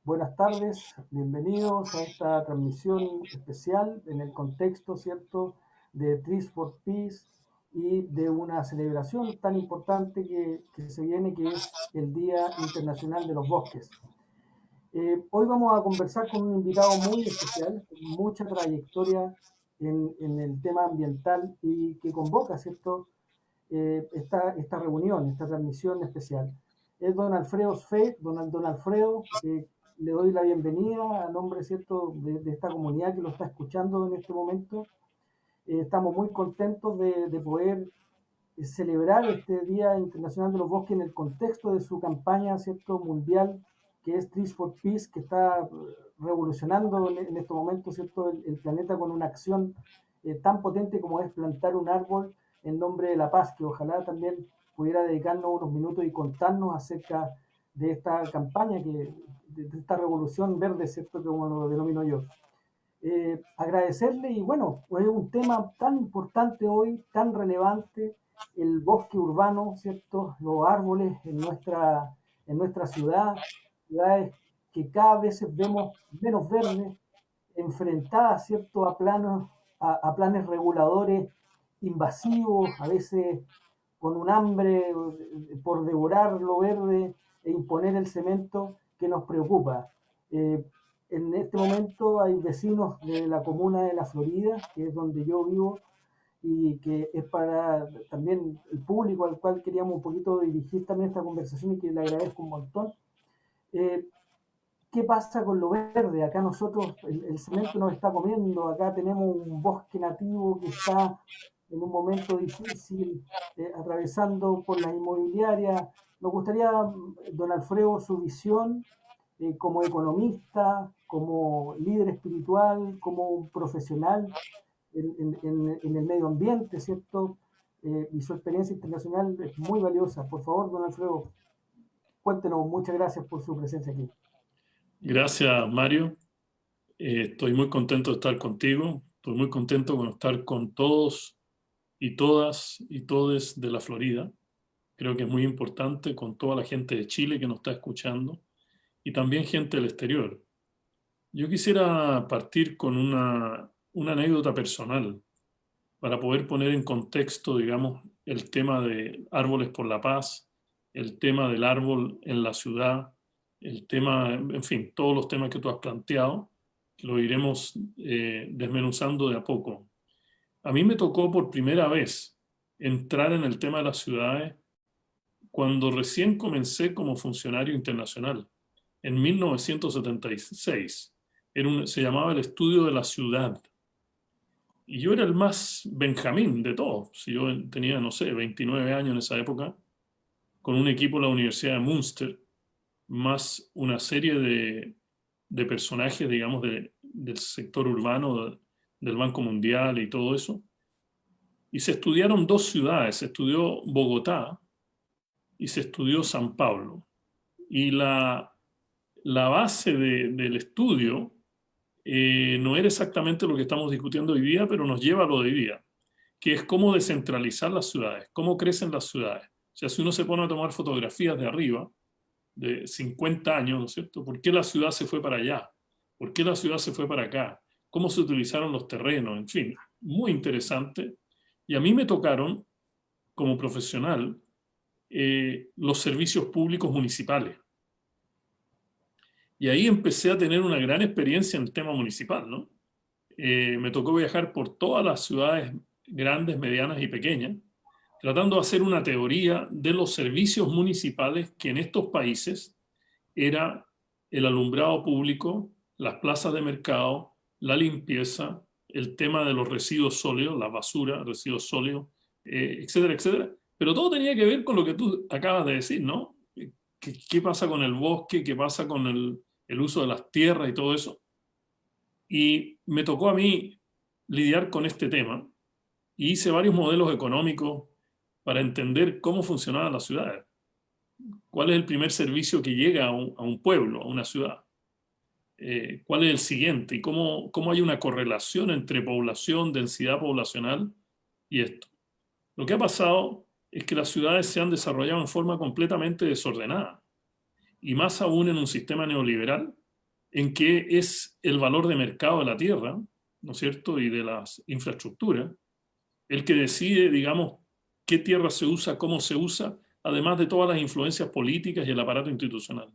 Buenas tardes, bienvenidos a esta transmisión especial en el contexto, ¿cierto?, de Trees for Peace y de una celebración tan importante que se viene, que es el Día Internacional de los Bosques. Hoy vamos a conversar con un invitado muy especial, con mucha trayectoria en el tema ambiental y que convoca, ¿cierto?, esta reunión, esta transmisión especial. Es don Alfredo Sfeir. Don Alfredo, le doy la bienvenida a nombre, ¿cierto?, de esta comunidad que lo está escuchando en este momento. Estamos muy contentos de poder celebrar este Día Internacional de los Bosques en el contexto de su campaña, ¿cierto?, mundial, que es Trees for Peace, que está revolucionando en estos momentos, ¿cierto?, el planeta con una acción tan potente como es plantar un árbol en nombre de la paz, que ojalá también pudiera dedicarnos unos minutos y contarnos acerca de esta campaña, de esta revolución verde, ¿cierto?, como lo denomino yo. Agradecerle, y bueno, es un tema tan importante hoy, tan relevante, el bosque urbano, ¿cierto? Los árboles en nuestra ciudad, ciudades que cada vez vemos menos verdes, enfrentadas, ¿cierto?, a planes reguladores invasivos, a veces con un hambre por devorar lo verde e imponer el cemento que nos preocupa. Eh, en este momento hay vecinos de la comuna de La Florida, que es donde yo vivo, y que es para también el público al cual queríamos un poquito dirigir también esta conversación y que le agradezco un montón. Eh, ¿Qué pasa con lo verde? Acá nosotros, el cemento nos está comiendo, acá tenemos un bosque nativo que está en un momento difícil, atravesando por las inmobiliarias. Nos gustaría, don Alfredo, su visión como economista, como líder espiritual, como un profesional en el medio ambiente, ¿cierto? Y su experiencia internacional es muy valiosa. Por favor, don Alfredo, cuéntenos. Muchas gracias por su presencia aquí. Gracias, Mario. Estoy muy contento de estar contigo. Estoy muy contento de estar con todos y todas y todes de la Florida. Creo que es muy importante con toda la gente de Chile que nos está escuchando y también gente del exterior. Yo quisiera partir con una anécdota personal para poder poner en contexto, digamos, el tema de Árboles por la Paz, el tema del árbol en la ciudad, el tema, en fin, todos los temas que tú has planteado, que lo iremos desmenuzando de a poco. A mí me tocó por primera vez entrar en el tema de las ciudades cuando recién comencé como funcionario internacional, en 1976. Se llamaba el Estudio de la Ciudad. Y yo era el más Benjamín de todos. Si yo tenía, no sé, 29 años en esa época, con un equipo de la Universidad de Münster, más una serie de personajes, digamos, del sector urbano, del Banco Mundial y todo eso. Y se estudiaron dos ciudades, se estudió Bogotá y se estudió San Pablo. Y la base del estudio no era exactamente lo que estamos discutiendo hoy día, pero nos lleva a lo de hoy día, que es cómo descentralizar las ciudades, cómo crecen las ciudades. O sea, si uno se pone a tomar fotografías de arriba, de 50 años, ¿no es cierto? ¿Por qué la ciudad se fue para allá? ¿Por qué la ciudad se fue para acá? ¿Cómo se utilizaron los terrenos? En fin, muy interesante. Y a mí me tocaron, como profesional, los servicios públicos municipales. Y ahí empecé a tener una gran experiencia en el tema municipal, ¿no? Me tocó viajar por todas las ciudades grandes, medianas y pequeñas, tratando de hacer una teoría de los servicios municipales que en estos países era el alumbrado público, las plazas de mercado, la limpieza, el tema de los residuos sólidos, la basura, residuos sólidos, etcétera, etcétera. Pero todo tenía que ver con lo que tú acabas de decir, ¿no? ¿Qué pasa con el bosque? ¿Qué pasa con el uso de las tierras y todo eso? Y me tocó a mí lidiar con este tema y hice varios modelos económicos para entender cómo funcionaban las ciudades. ¿Cuál es el primer servicio que llega a un pueblo, a una ciudad? ¿Cuál es el siguiente? Y cómo hay una correlación entre población, densidad poblacional y esto. Lo que ha pasado es que las ciudades se han desarrollado en forma completamente desordenada. Y más aún en un sistema neoliberal en qué es el valor de mercado de la tierra, ¿no es cierto?, y de las infraestructuras, el que decide, digamos, qué tierra se usa, cómo se usa, además de todas las influencias políticas y el aparato institucional.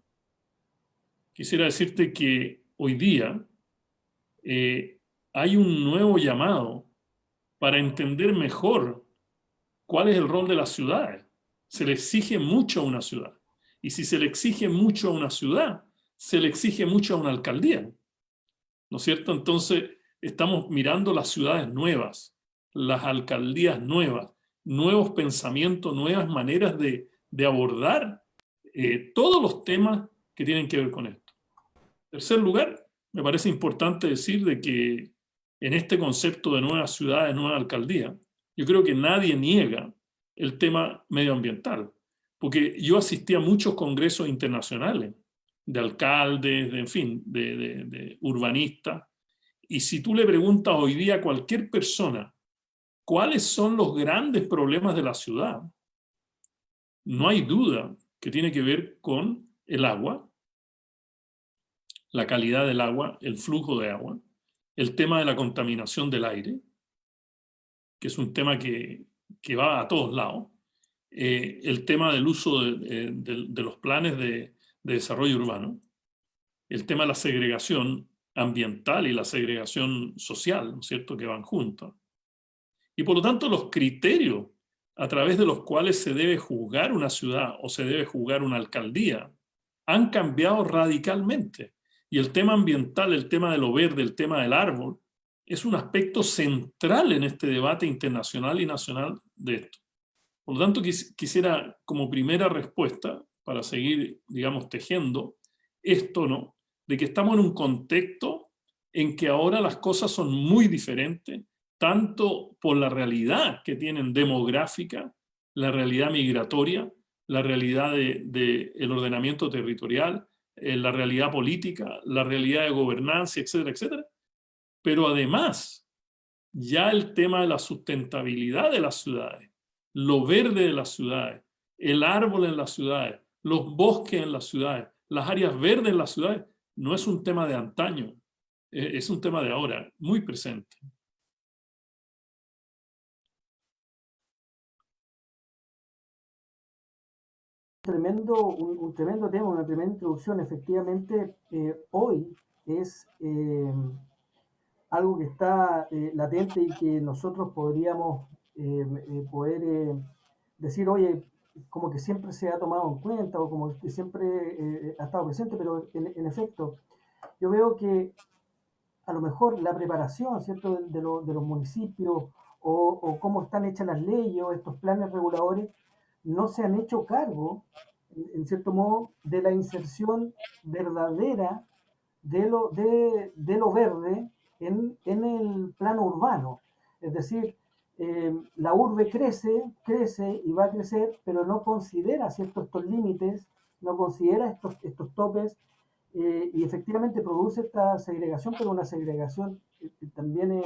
Quisiera decirte que hoy día hay un nuevo llamado para entender mejor cuál es el rol de las ciudades. Se le exige mucho a una ciudad. Y si se le exige mucho a una ciudad, se le exige mucho a una alcaldía, ¿no es cierto? Entonces, estamos mirando las ciudades nuevas, las alcaldías nuevas, nuevos pensamientos, nuevas maneras de abordar todos los temas que tienen que ver con esto. En tercer lugar, me parece importante decir de que en este concepto de nuevas ciudades, nueva alcaldía, yo creo que nadie niega el tema medioambiental, porque yo asistí a muchos congresos internacionales de alcaldes, en fin, de urbanistas, y si tú le preguntas hoy día a cualquier persona cuáles son los grandes problemas de la ciudad, no hay duda que tiene que ver con el agua, la calidad del agua, el flujo de agua, el tema de la contaminación del aire, que es un tema que va a todos lados, el tema del uso de los planes de desarrollo urbano, el tema de la segregación ambiental y la segregación social, ¿no es cierto?, que van juntos. Y por lo tanto los criterios a través de los cuales se debe juzgar una ciudad o se debe juzgar una alcaldía han cambiado radicalmente. Y el tema ambiental, el tema de lo verde, el tema del árbol, es un aspecto central en este debate internacional y nacional de esto. Por lo tanto, quisiera como primera respuesta, para seguir, digamos, tejiendo esto, ¿no?, de que estamos en un contexto en que ahora las cosas son muy diferentes, tanto por la realidad que tienen demográfica, la realidad migratoria, la realidad del ordenamiento territorial, la realidad política, la realidad de gobernanza, etcétera, etcétera. Pero además, ya el tema de la sustentabilidad de las ciudades, lo verde de las ciudades, el árbol en las ciudades, los bosques en las ciudades, las áreas verdes en las ciudades, no es un tema de antaño, es un tema de ahora, muy presente. Un tremendo tema, una tremenda introducción. Efectivamente, hoy es algo que está latente y que nosotros podríamos poder decir, oye, como que siempre se ha tomado en cuenta o como que siempre ha estado presente, pero en efecto, yo veo que a lo mejor la preparación, ¿cierto?, de los municipios o cómo están hechas las leyes o estos planes reguladores, no se han hecho cargo, en cierto modo, de la inserción verdadera de lo verde en el plano urbano. Es decir, la urbe crece y va a crecer, pero no considera, ¿cierto?, estos límites, no considera estos topes, y efectivamente produce esta segregación, pero una segregación también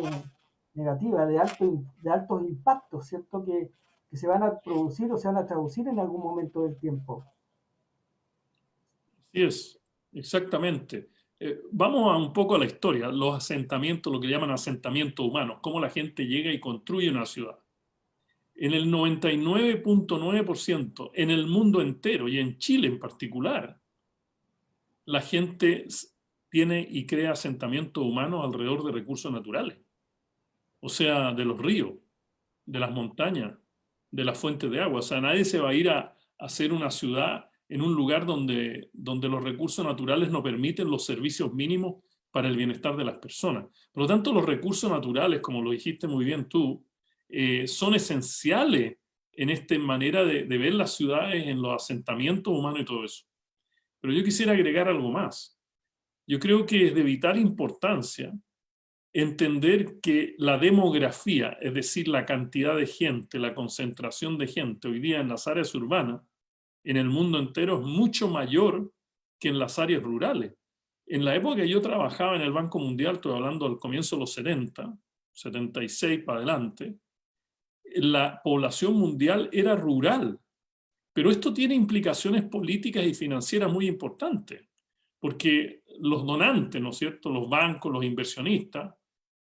negativa, de altos impactos, ¿cierto?, que se van a producir o se van a traducir en algún momento del tiempo. Así es, exactamente. Vamos un poco a la historia, los asentamientos, lo que llaman asentamientos humanos, cómo la gente llega y construye una ciudad. En el 99.9%, en el mundo entero y en Chile en particular, la gente tiene y crea asentamientos humanos alrededor de recursos naturales, o sea, de los ríos, de las montañas, de las fuentes de agua. O sea, nadie se va a ir a hacer una ciudad en un lugar donde los recursos naturales no permiten los servicios mínimos para el bienestar de las personas. Por lo tanto, los recursos naturales, como lo dijiste muy bien tú, son esenciales en esta manera de ver las ciudades, en los asentamientos humanos y todo eso. Pero yo quisiera agregar algo más. Yo creo que es de vital importancia entender que la demografía, es decir, la cantidad de gente, la concentración de gente hoy día en las áreas urbanas, en el mundo entero es mucho mayor que en las áreas rurales. En la época que yo trabajaba en el Banco Mundial, estoy hablando al comienzo de los 70, 76 para adelante, la población mundial era rural. Pero esto tiene implicaciones políticas y financieras muy importantes, porque los donantes, ¿no es cierto?, los bancos, los inversionistas,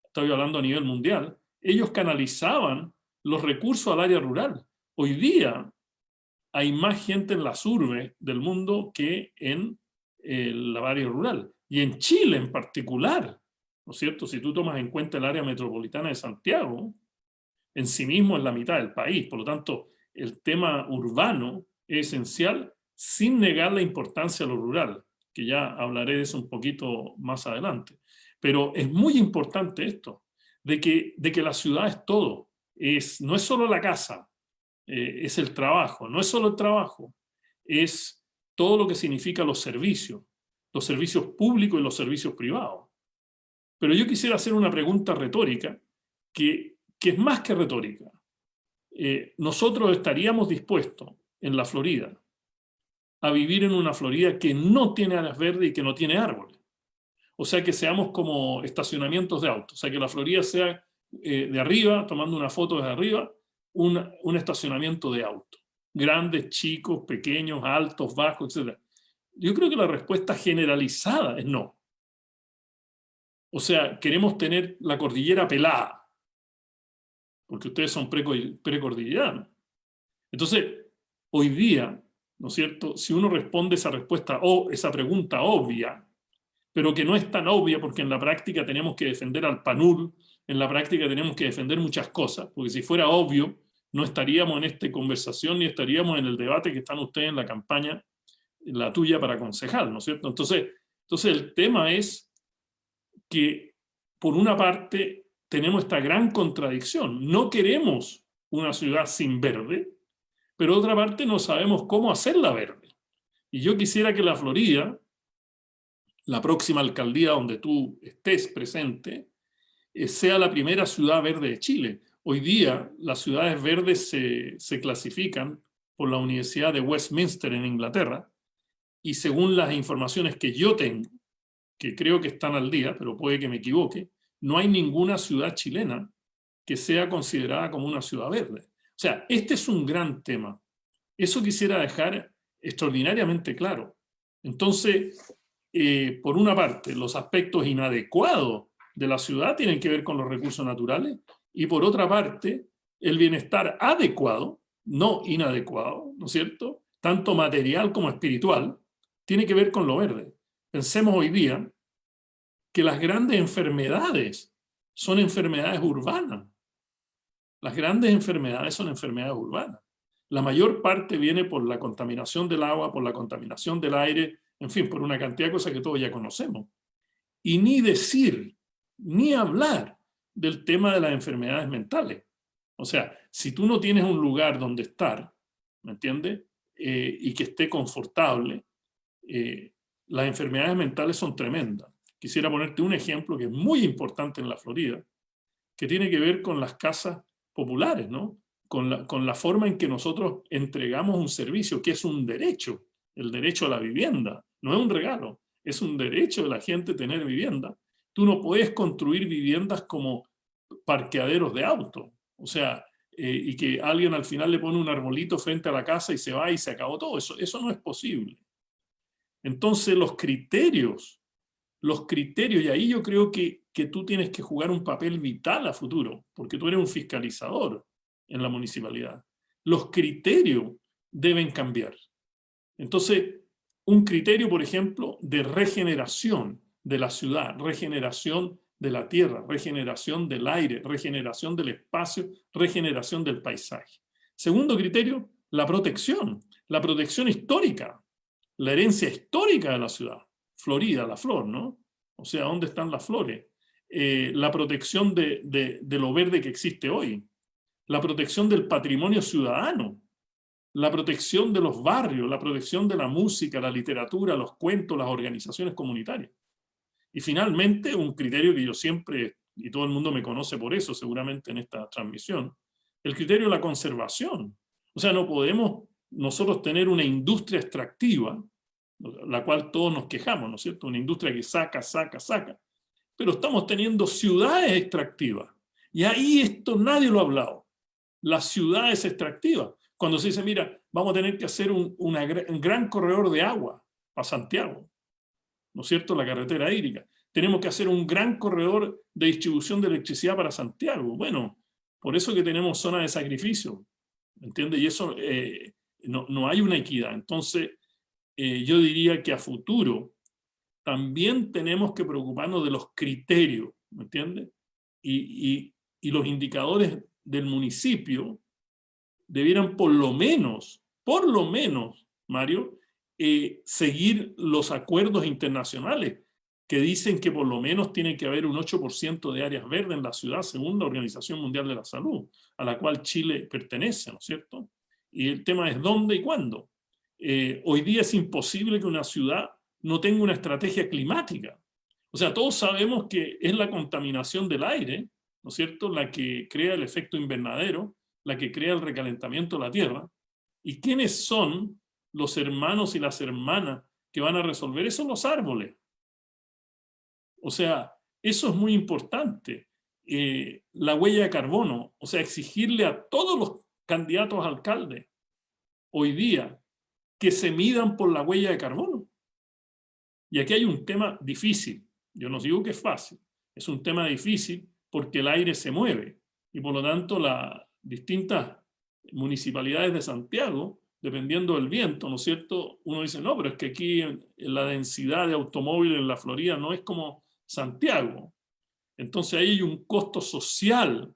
estoy hablando a nivel mundial, ellos canalizaban los recursos al área rural. Hoy día hay más gente en las urbes del mundo que en la área rural. Y en Chile en particular, ¿no es cierto?, si tú tomas en cuenta el área metropolitana de Santiago, en sí mismo es la mitad del país. Por lo tanto, el tema urbano es esencial sin negar la importancia a lo rural, que ya hablaré de eso un poquito más adelante. Pero es muy importante esto, de que la ciudad es todo. No es solo la casa, es el trabajo. No es solo el trabajo, es todo lo que significa los servicios públicos y los servicios privados. Pero yo quisiera hacer una pregunta retórica, que es más que retórica. Nosotros estaríamos dispuestos en la Florida a vivir en una Florida que no tiene áreas verdes y que no tiene árboles. O sea, que seamos como estacionamientos de autos. O sea, que la Florida sea de arriba, tomando una foto desde arriba, un estacionamiento de autos. Grandes, chicos, pequeños, altos, bajos, etc. Yo creo que la respuesta generalizada es no. O sea, queremos tener la cordillera pelada, porque ustedes son precordilleranos. Entonces, hoy día, ¿no es cierto?, si uno responde esa respuesta o esa pregunta obvia, pero que no es tan obvia porque en la práctica tenemos que defender al PANUR, en la práctica tenemos que defender muchas cosas, porque si fuera obvio, no estaríamos en esta conversación ni estaríamos en el debate que están ustedes en la campaña, la tuya para concejal, ¿no es cierto? Entonces el tema es que, por una parte, tenemos esta gran contradicción. No queremos una ciudad sin verde, pero por otra parte no sabemos cómo hacerla verde. Y yo quisiera que la Florida, la próxima alcaldía donde tú estés presente, sea la primera ciudad verde de Chile. Hoy día las ciudades verdes se clasifican por la Universidad de Westminster en Inglaterra, y según las informaciones que yo tengo, que creo que están al día, pero puede que me equivoque, no hay ninguna ciudad chilena que sea considerada como una ciudad verde. O sea, este es un gran tema. Eso quisiera dejar extraordinariamente claro. Entonces, por una parte, los aspectos inadecuados de la ciudad tienen que ver con los recursos naturales, y por otra parte, el bienestar adecuado, no inadecuado, ¿no es cierto?, tanto material como espiritual, tiene que ver con lo verde. Pensemos hoy día que las grandes enfermedades son enfermedades urbanas. Las grandes enfermedades son enfermedades urbanas. La mayor parte viene por la contaminación del agua, por la contaminación del aire, en fin, por una cantidad de cosas que todos ya conocemos. Y ni decir, ni hablar del tema de las enfermedades mentales. O sea, si tú no tienes un lugar donde estar, ¿me entiendes?, y que esté confortable, las enfermedades mentales son tremendas. Quisiera ponerte un ejemplo que es muy importante en la Florida, que tiene que ver con las casas populares, ¿no? Con la forma en que nosotros entregamos un servicio, que es un derecho, el derecho a la vivienda. No es un regalo, es un derecho de la gente tener vivienda. Tú no puedes construir viviendas como parqueaderos de auto. O sea, y que alguien al final le pone un arbolito frente a la casa y se va y se acabó todo. Eso no es posible. Entonces los criterios, y ahí yo creo que tú tienes que jugar un papel vital a futuro, porque tú eres un fiscalizador en la municipalidad. Los criterios deben cambiar. Entonces, un criterio, por ejemplo, de regeneración de la ciudad, regeneración de la tierra, regeneración del aire, regeneración del espacio, regeneración del paisaje. Segundo criterio, la protección histórica, la herencia histórica de la ciudad. Florida, la flor, ¿no? O sea, ¿dónde están las flores? La protección de lo verde que existe hoy, la protección del patrimonio ciudadano, la protección de los barrios, la protección de la música, la literatura, los cuentos, las organizaciones comunitarias. Y finalmente, un criterio que yo siempre, y todo el mundo me conoce por eso seguramente en esta transmisión, el criterio de la conservación. O sea, no podemos nosotros tener una industria extractiva, la cual todos nos quejamos, ¿no es cierto? Una industria que saca, pero estamos teniendo ciudades extractivas. Y ahí esto nadie lo ha hablado. Las ciudades extractivas. Cuando se dice, mira, vamos a tener que hacer un gran corredor de agua para Santiago. ¿no es cierto?, la carretera hídrica. Tenemos que hacer un gran corredor de distribución de electricidad para Santiago. Bueno, por eso que tenemos zona de sacrificio, ¿entiendes? Y eso no hay una equidad. Entonces, yo diría que a futuro también tenemos que preocuparnos de los criterios, ¿me entiendes? Y los indicadores del municipio debieran por lo menos, Mario, seguir los acuerdos internacionales que dicen que por lo menos tiene que haber un 8% de áreas verdes en la ciudad, según la Organización Mundial de la Salud, a la cual Chile pertenece, ¿no es cierto? Y el tema es dónde y cuándo. Hoy día es imposible que una ciudad no tenga una estrategia climática. O sea, todos sabemos que es la contaminación del aire, ¿no es cierto?, la que crea el efecto invernadero, la que crea el recalentamiento de la Tierra. ¿Y quiénes son los hermanos y las hermanas que van a resolver eso? Los árboles. O sea, eso es muy importante. La huella de carbono, o sea, exigirle a todos los candidatos a alcalde hoy día que se midan por la huella de carbono. Y aquí hay un tema difícil. Yo no digo que es fácil. Es un tema difícil porque el aire se mueve y por lo tanto las distintas municipalidades de Santiago, dependiendo del viento, ¿no es cierto? Uno dice, no, pero es que aquí la densidad de automóviles en la Florida no es como Santiago. Entonces ahí hay un costo social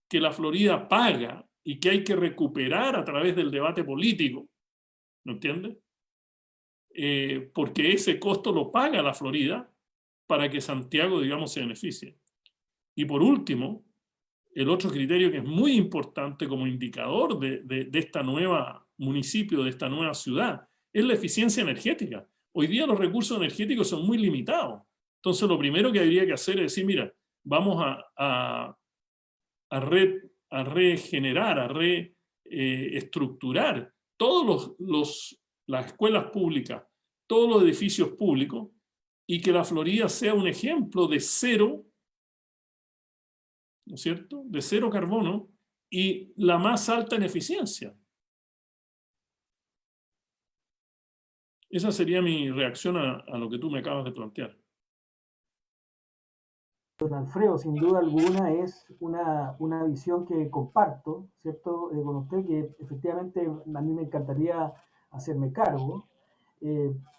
que la Florida paga y que hay que recuperar a través del debate político. ¿No entiendes? Porque ese costo lo paga la Florida para que Santiago, digamos, se beneficie. Y por último, el otro criterio que es muy importante como indicador de esta nueva municipio, de esta nueva ciudad, es la eficiencia energética. Hoy día los recursos energéticos son muy limitados. Entonces, lo primero que habría que hacer es decir, mira, vamos a regenerar, a reestructurar todos las escuelas públicas, todos los edificios públicos, y que la Florida sea un ejemplo de cero, ¿no es cierto?, de cero carbono y la más alta en eficiencia. Esa sería mi reacción a lo que tú me acabas de plantear. Don Alfredo, sin duda alguna es una visión que comparto, ¿cierto? Con usted, que efectivamente a mí me encantaría hacerme cargo.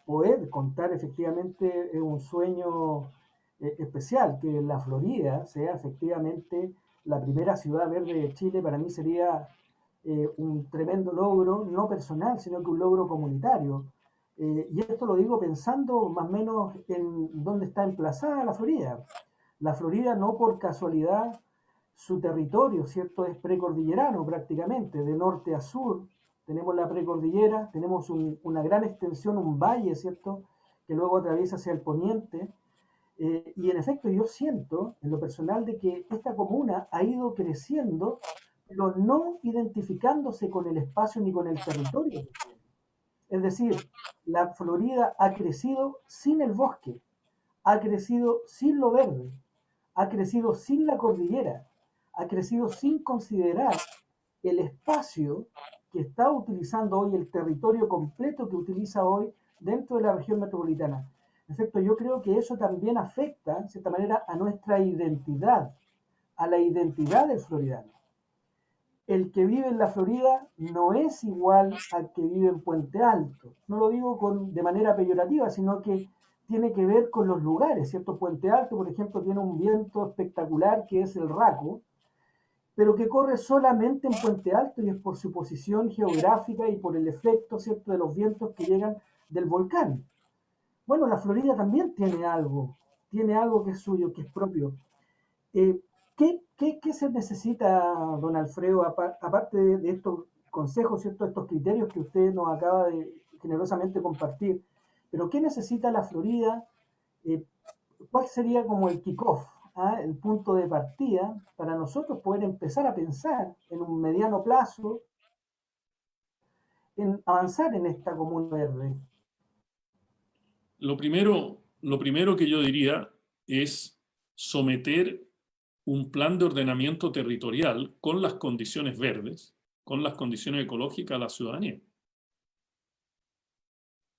Poder contar efectivamente es un sueño especial, que la Florida sea efectivamente la primera ciudad verde de Chile, para mí sería un tremendo logro, no personal, sino que un logro comunitario. Y esto lo digo pensando más o menos en dónde está emplazada la Florida. La Florida no por casualidad, su territorio, ¿cierto?, es precordillerano prácticamente, de norte a sur. Tenemos la precordillera, tenemos una gran extensión, un valle, ¿cierto?, que luego atraviesa hacia el poniente. Y en efecto yo siento, en lo personal, de que esta comuna ha ido creciendo, pero no identificándose con el espacio ni con el territorio. Es decir, la Florida ha crecido sin el bosque, ha crecido sin lo verde, ha crecido sin la cordillera, ha crecido sin considerar el espacio que está utilizando hoy, el territorio completo que utiliza hoy dentro de la región metropolitana. En efecto, yo creo que eso también afecta, de cierta manera, a nuestra identidad, a la identidad del floridano. El que vive en la Florida no es igual al que vive en Puente Alto. No lo digo de manera peyorativa, sino que tiene que ver con los lugares, ¿cierto? Puente Alto, por ejemplo, tiene un viento espectacular que es el Raco, pero que corre solamente en Puente Alto y es por su posición geográfica y por el efecto, ¿cierto?, de los vientos que llegan del volcán. Bueno, la Florida también tiene algo que es suyo, que es propio. ¿Qué se necesita, don Alfredo, aparte de estos consejos, ¿cierto?, estos criterios que usted nos acaba de generosamente compartir? Pero ¿qué necesita la Florida? ¿Cuál sería como el kickoff, el punto de partida para nosotros poder empezar a pensar en un mediano plazo, en avanzar en esta comuna verde? Lo primero que yo diría es someter un plan de ordenamiento territorial con las condiciones verdes, con las condiciones ecológicas a la ciudadanía.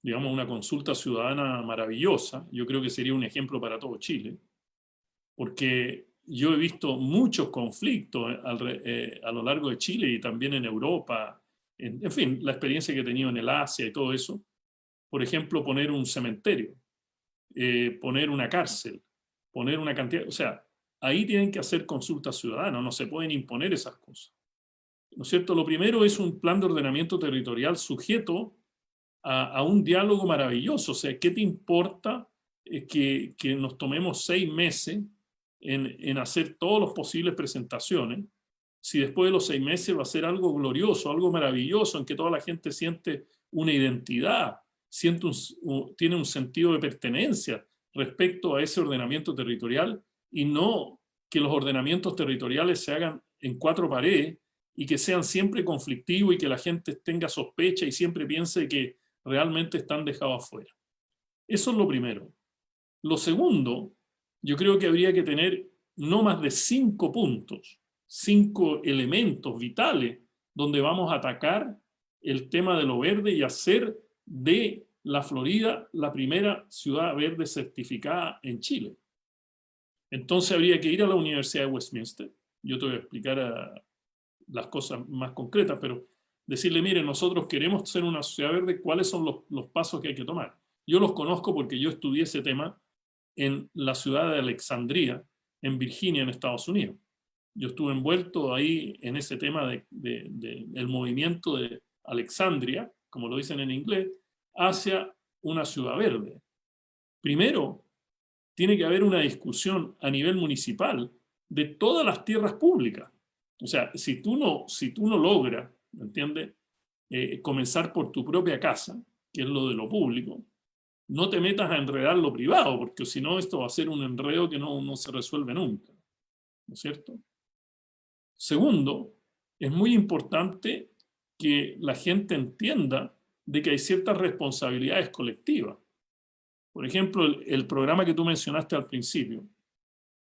digamos, una consulta ciudadana maravillosa. Yo creo que sería un ejemplo para todo Chile, porque yo he visto muchos conflictos a lo largo de Chile y también en Europa, en fin, la experiencia que he tenido en el Asia y todo eso. Por ejemplo, poner un cementerio, poner una cárcel, poner una cantidad, o sea, ahí tienen que hacer consultas ciudadanas, no se pueden imponer esas cosas. ¿No es cierto? Lo primero es un plan de ordenamiento territorial sujeto a un diálogo maravilloso. O sea, ¿qué te importa que nos tomemos 6 meses en hacer todas las posibles presentaciones, si después de los 6 meses va a ser algo glorioso, algo maravilloso, en que toda la gente siente una identidad, tiene un sentido de pertenencia respecto a ese ordenamiento territorial, y no que los ordenamientos territoriales se hagan en 4 paredes y que sean siempre conflictivos y que la gente tenga sospecha y siempre piense que realmente están dejados afuera. Eso es lo primero. Lo segundo, yo creo que habría que tener no más de 5 puntos, 5 elementos vitales donde vamos a atacar el tema de lo verde y hacer de la Florida la primera ciudad verde certificada en Chile. Entonces habría que ir a la Universidad de Westminster. Yo te voy a explicar las cosas más concretas, pero decirle, mire, nosotros queremos ser una sociedad verde, ¿cuáles son los pasos que hay que tomar? Yo los conozco porque yo estudié ese tema en la ciudad de Alexandria, en Virginia, en Estados Unidos. Yo estuve envuelto ahí en ese tema del movimiento de Alexandria, como lo dicen en inglés, hacia una ciudad verde. Primero, tiene que haber una discusión a nivel municipal de todas las tierras públicas. O sea, si tú no logras, ¿me entiendes?, comenzar por tu propia casa, que es lo de lo público, no te metas a enredar lo privado, porque si no esto va a ser un enredo que no se resuelve nunca, ¿no es cierto? Segundo, es muy importante que la gente entienda de que hay ciertas responsabilidades colectivas. Por ejemplo, el programa que tú mencionaste al principio,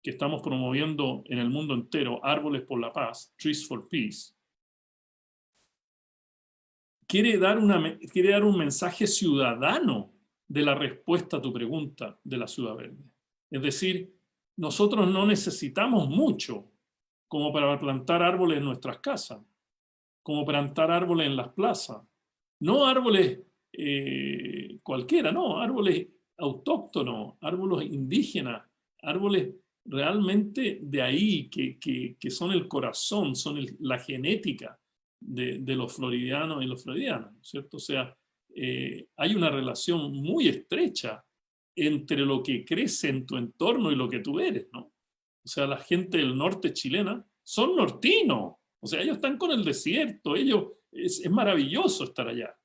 que estamos promoviendo en el mundo entero, Árboles por la Paz, Trees for Peace, quiere dar un mensaje ciudadano de la respuesta a tu pregunta de la ciudad verde. Es decir, nosotros no necesitamos mucho como para plantar árboles en nuestras casas, como plantar árboles en las plazas. No árboles cualquiera, no, árboles autóctonos, árboles indígenas, árboles realmente de ahí, que son el corazón, son la genética de los floridianos y los floridianas, ¿cierto? O sea, hay una relación muy estrecha entre lo que crece en tu entorno y lo que tú eres, ¿no? O sea, la gente del norte chilena son nortinos, o sea, ellos están con el desierto, es maravilloso estar allá,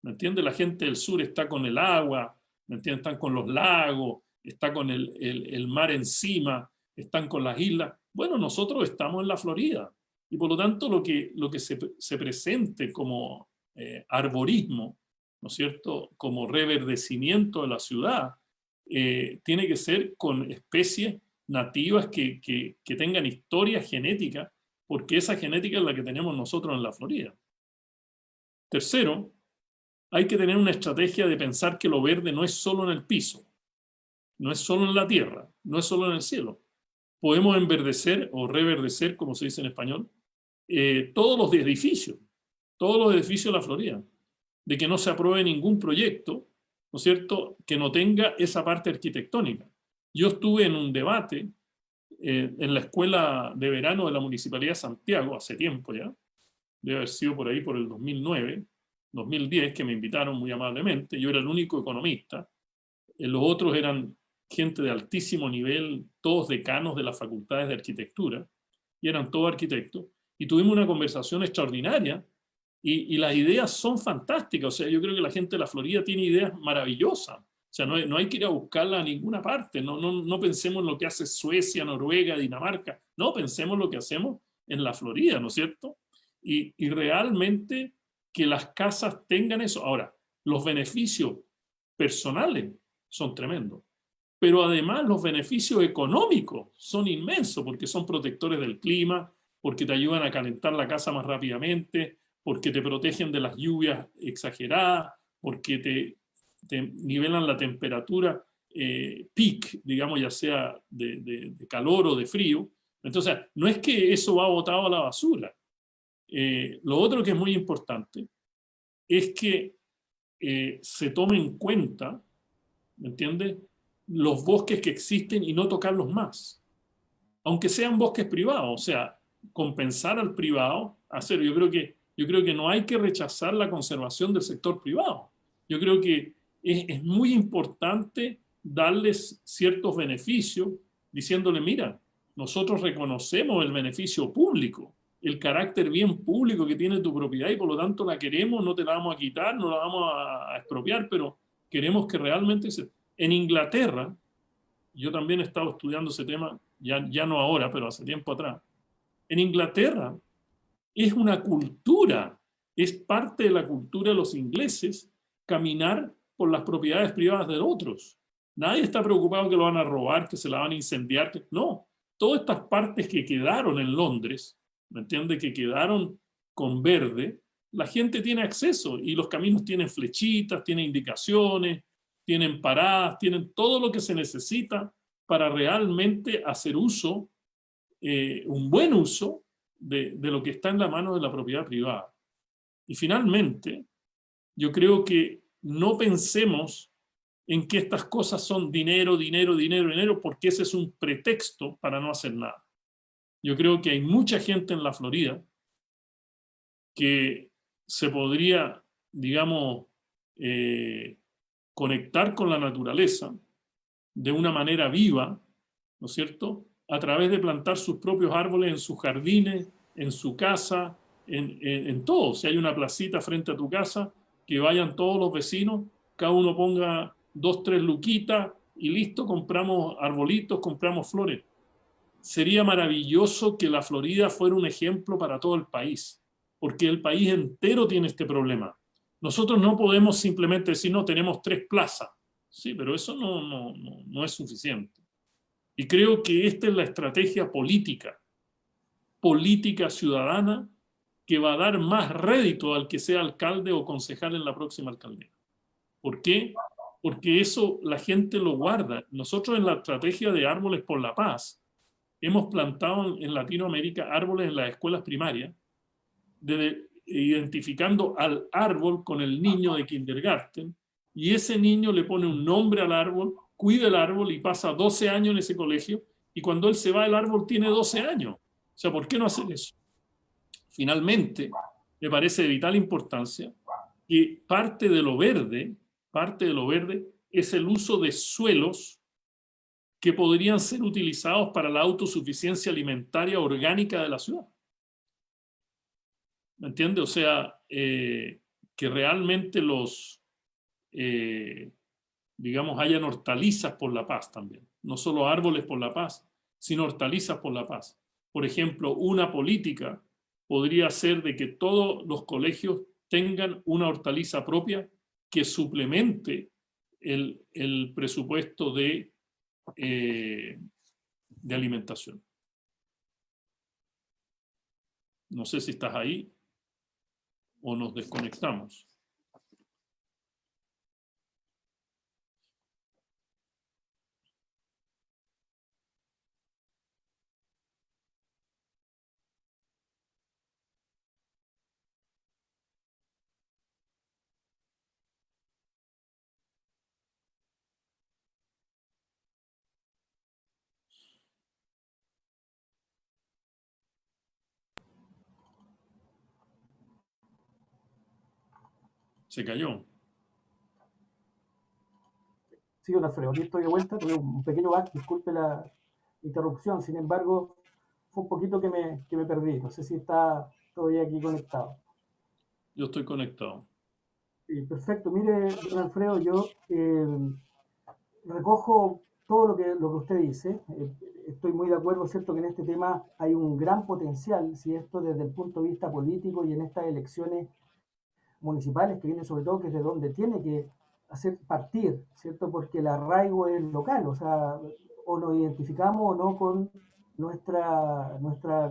¿me entiendes? La gente del sur está con el agua, ¿me entiendes? Están con los lagos, está con el mar encima, están con las islas. Bueno, nosotros estamos en la Florida y por lo tanto lo que se presente como arborismo, ¿no es cierto?, como reverdecimiento de la ciudad, tiene que ser con especies nativas que tengan historia genética, porque esa genética es la que tenemos nosotros en la Florida. Tercero, hay que tener una estrategia de pensar que lo verde no es solo en el piso, no es solo en la tierra, no es solo en el cielo. Podemos enverdecer o reverdecer, como se dice en español, todos los edificios de la Florida, de que no se apruebe ningún proyecto, ¿no es cierto?, que no tenga esa parte arquitectónica. Yo estuve en un debate en la escuela de verano de la Municipalidad de Santiago, hace tiempo ya, debe haber sido por ahí por el 2009, 2010, que me invitaron muy amablemente. Yo era el único economista, los otros eran gente de altísimo nivel, todos decanos de las facultades de arquitectura, y eran todos arquitectos, y tuvimos una conversación extraordinaria, y las ideas son fantásticas. O sea, yo creo que la gente de la Florida tiene ideas maravillosas. O sea, no hay que ir a buscarla a ninguna parte. No pensemos en lo que hace Suecia, Noruega, Dinamarca. No, pensemos lo que hacemos en la Florida, ¿no es cierto? Y realmente que las casas tengan eso. Ahora, los beneficios personales son tremendos, pero además los beneficios económicos son inmensos, porque son protectores del clima, porque te ayudan a calentar la casa más rápidamente, porque te protegen de las lluvias exageradas, porque nivelan la temperatura peak, digamos, ya sea de calor o de frío. Entonces, no es que eso va botado a la basura. Lo otro que es muy importante es que se tome en cuenta, ¿me entiendes?, los bosques que existen y no tocarlos más, aunque sean bosques privados, o sea, compensar al privado, hacer, yo creo que no hay que rechazar la conservación del sector privado. Yo creo que es muy importante darles ciertos beneficios, diciéndole, mira, nosotros reconocemos el beneficio público, el carácter bien público que tiene tu propiedad y por lo tanto la queremos, no te la vamos a quitar, no la vamos a expropiar, pero queremos que realmente se... En Inglaterra, yo también he estado estudiando ese tema, ya no ahora, pero hace tiempo atrás. En Inglaterra es una cultura, es parte de la cultura de los ingleses caminar por las propiedades privadas de otros. Nadie está preocupado que lo van a robar, que se la van a incendiar. No, todas estas partes que quedaron en Londres, ¿me entiende?, que quedaron con verde, la gente tiene acceso y los caminos tienen flechitas, tienen indicaciones, tienen paradas, tienen todo lo que se necesita para realmente hacer uso, un buen uso de lo que está en la mano de la propiedad privada. Y finalmente, yo creo que no pensemos en que estas cosas son dinero, dinero, dinero, dinero, porque ese es un pretexto para no hacer nada. Yo creo que hay mucha gente en la Florida que se podría, digamos, conectar con la naturaleza de una manera viva, ¿no es cierto?, a través de plantar sus propios árboles en sus jardines, en su casa, en todo. Si hay una placita frente a tu casa, que vayan todos los vecinos, cada uno ponga 2, 3 luquitas y listo, compramos arbolitos, compramos flores. Sería maravilloso que la Florida fuera un ejemplo para todo el país, porque el país entero tiene este problema. Nosotros no podemos simplemente decir, no, tenemos 3 plazas. Sí, pero eso no es suficiente. Y creo que esta es la estrategia política ciudadana, que va a dar más rédito al que sea alcalde o concejal en la próxima alcaldía. ¿Por qué? Porque eso la gente lo guarda. Nosotros en la estrategia de Árboles por la Paz hemos plantado en Latinoamérica árboles en las escuelas primarias, identificando al árbol con el niño de kindergarten, y ese niño le pone un nombre al árbol, cuida el árbol y pasa 12 años en ese colegio, y cuando él se va, el árbol tiene 12 años. O sea, ¿por qué no hacer eso? Finalmente, me parece de vital importancia que parte de lo verde es el uso de suelos que podrían ser utilizados para la autosuficiencia alimentaria orgánica de la ciudad. ¿Me entiende? O sea, que realmente digamos, hayan hortalizas por la paz también. No solo árboles por la paz, sino hortalizas por la paz. Por ejemplo, una política podría ser de que todos los colegios tengan una hortaliza propia que suplemente el presupuesto de alimentación. No sé si estás ahí o nos desconectamos. Se cayó. Sí, don Alfredo, aquí estoy de vuelta, tuve un pequeño bug, disculpe la interrupción, sin embargo, fue un poquito que me perdí, no sé si está todavía aquí conectado. Yo estoy conectado. Sí, perfecto, mire, don Alfredo, yo recojo todo lo que usted dice, estoy muy de acuerdo, cierto, que en este tema hay un gran potencial, si esto desde el punto de vista político y en estas elecciones municipales que vienen sobre todo, que es de donde tiene que hacer partir, ¿cierto? Porque el arraigo es local, o sea, o nos identificamos o no con nuestra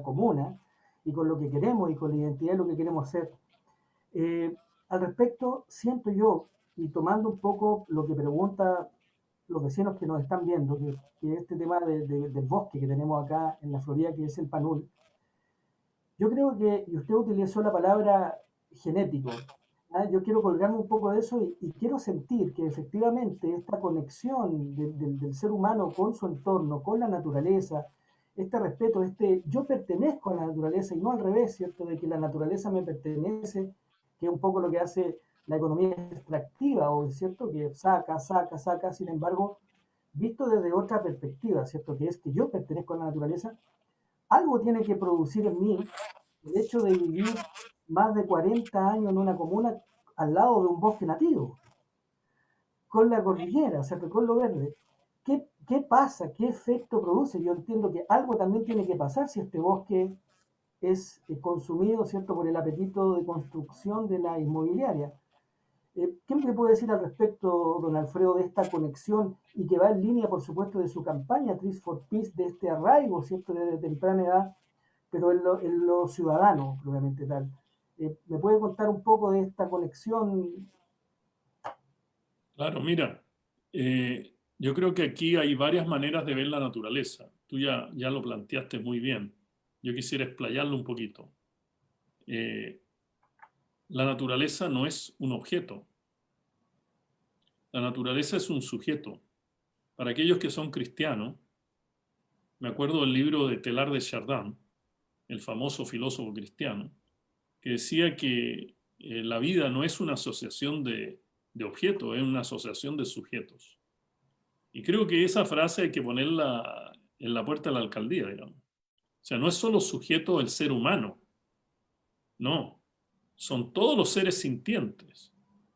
comuna y con lo que queremos y con la identidad de lo que queremos hacer. Al respecto, siento yo y tomando un poco lo que preguntan los vecinos que nos están viendo, que este tema del bosque que tenemos acá en la Florida, que es el panul, yo creo que, y usted utilizó la palabra genético, ¿ah? Yo quiero colgarme un poco de eso y quiero sentir que efectivamente esta conexión del ser humano con su entorno, con la naturaleza, este respeto, este yo pertenezco a la naturaleza y no al revés, ¿cierto? De que la naturaleza me pertenece, que es un poco lo que hace la economía extractiva, o ¿cierto? Que saca, saca, saca, sin embargo, visto desde otra perspectiva, ¿cierto? Que es que yo pertenezco a la naturaleza, algo tiene que producir en mí el hecho de vivir más de 40 años en una comuna al lado de un bosque nativo, con la cordillera, o sea, con lo verde. ¿Qué pasa? ¿Qué efecto produce? Yo entiendo que algo también tiene que pasar si este bosque es consumido, ¿cierto?, por el apetito de construcción de la inmobiliaria. ¿Qué me puede decir al respecto, don Alfredo, de esta conexión y que va en línea, por supuesto, de su campaña Trees for Peace, de este arraigo, ¿cierto?, desde temprana edad, pero en lo ciudadano, probablemente tal? ¿Me puede contar un poco de esta conexión? Claro, mira, yo creo que aquí hay varias maneras de ver la naturaleza. Tú ya lo planteaste muy bien. Yo quisiera explayarlo un poquito. Eh, la naturaleza no es un objeto. La naturaleza es un sujeto. Para aquellos que son cristianos, me acuerdo del libro de Teilhard de Chardin, el famoso filósofo cristiano, que decía que la vida no es una asociación de objetos, es una asociación de sujetos. Y creo que esa frase hay que ponerla en la puerta de la alcaldía, digamos. O sea, no es solo sujeto el ser humano, no, son todos los seres sintientes,